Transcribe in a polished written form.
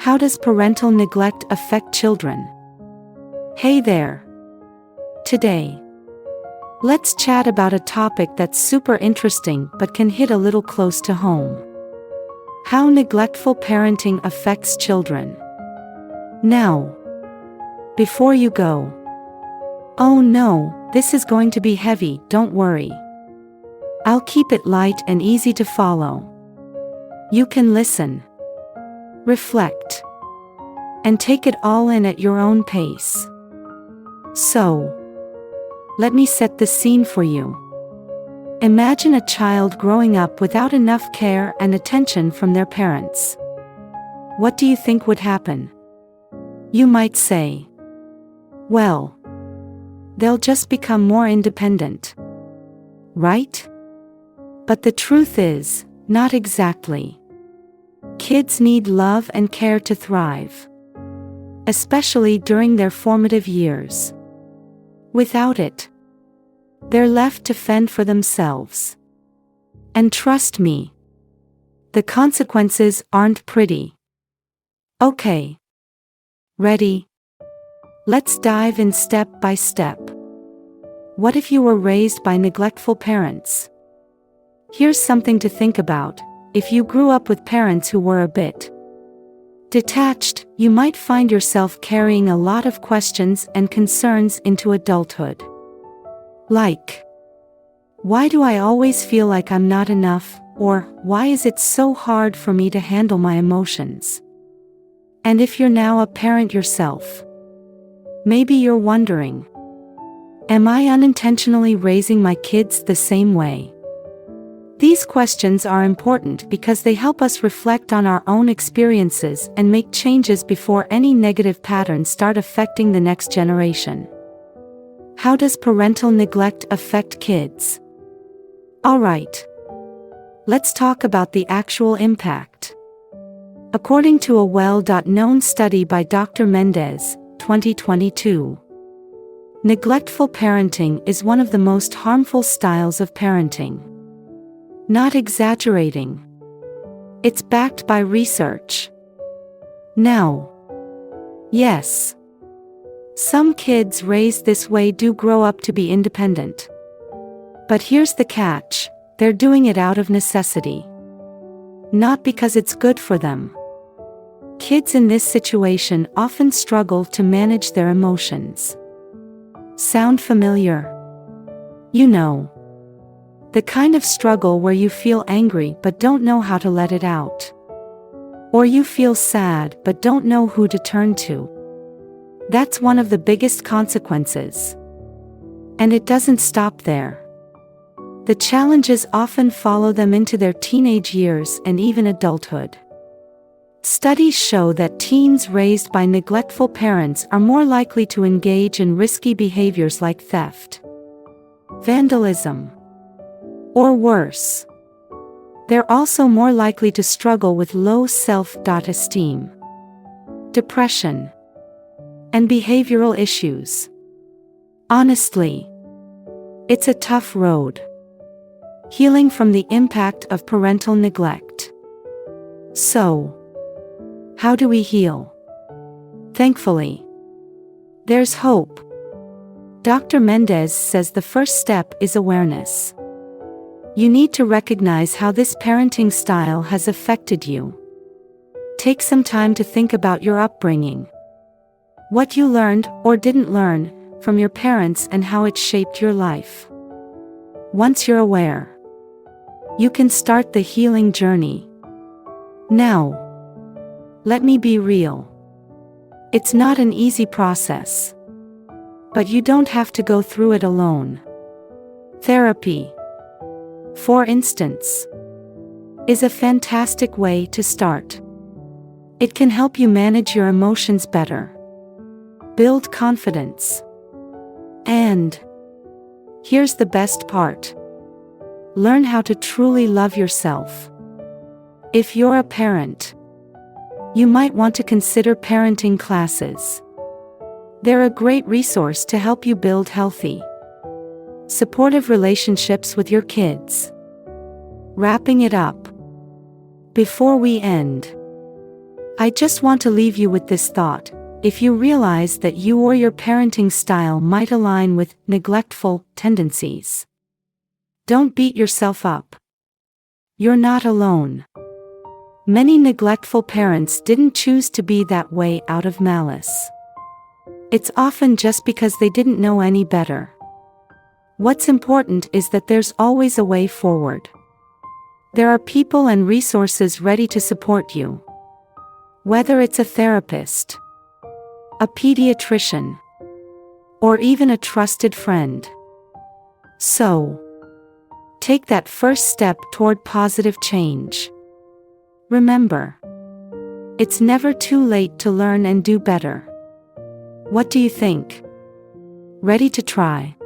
How does parental neglect affect children? Hey there. Today, let's chat about a topic that's super interesting but can hit a little close to home. How neglectful parenting affects children. Now, before you go, oh no, this is going to be heavy, don't worry. I'll keep it light and easy to follow. You can listen, reflect, and take it all in at your own pace. So, let me set the scene for you. Imagine a child growing up without enough care and attention from their parents. What do you think would happen? You might say, well, they'll just become more independent. Right? But the truth is, not exactly. Kids need love and care to thrive, especially during their formative years. Without it, they're left to fend for themselves. And trust me, the consequences aren't pretty. Okay. Ready? Let's dive in step by step. What if you were raised by neglectful parents? Here's something to think about. If you grew up with parents who were a bit detached, you might find yourself carrying a lot of questions and concerns into adulthood. Like, why do I always feel like I'm not enough? Or, why is it so hard for me to handle my emotions? And if you're now a parent yourself, maybe you're wondering, am I unintentionally raising my kids the same way? These questions are important because they help us reflect on our own experiences and make changes before any negative patterns start affecting the next generation. How does parental neglect affect kids? Alright. Let's talk about the actual impact. According to a well-known study by Dr. Mendez, 2022, neglectful parenting is one of the most harmful styles of parenting. Not exaggerating. It's backed by research. Now, yes, some kids raised this way do grow up to be independent. But here's the catch, they're doing it out of necessity. Not because it's good for them. Kids in this situation often struggle to manage their emotions. Sound familiar? You know, the kind of struggle where you feel angry but don't know how to let it out. Or you feel sad but don't know who to turn to. That's one of the biggest consequences. And it doesn't stop there. The challenges often follow them into their teenage years and even adulthood. Studies show that teens raised by neglectful parents are more likely to engage in risky behaviors like theft, vandalism, or worse. They're also more likely to struggle with low self-esteem, depression, and behavioral issues. Honestly, it's a tough road. Healing from the impact of parental neglect. So, how do we heal? Thankfully, there's hope. Dr. Mendez says the first step is awareness. You need to recognize how this parenting style has affected you. Take some time to think about your upbringing. What you learned or didn't learn from your parents and how it shaped your life. Once you're aware, you can start the healing journey. Now, let me be real. It's not an easy process. But you don't have to go through it alone. Therapy, for instance, is a fantastic way to start. It can help you manage your emotions better, build confidence, and, here's the best part, learn how to truly love yourself. If you're a parent, you might want to consider parenting classes. They're a great resource to help you build healthy, supportive relationships with your kids. Wrapping it up. Before we end, I just want to leave you with this thought. If you realize that you or your parenting style might align with neglectful tendencies, don't beat yourself up. You're not alone. Many neglectful parents didn't choose to be that way out of malice. It's often just because they didn't know any better. What's important is that there's always a way forward. There are people and resources ready to support you. Whether it's a therapist, a pediatrician, or even a trusted friend. So, take that first step toward positive change. Remember, it's never too late to learn and do better. What do you think? Ready to try?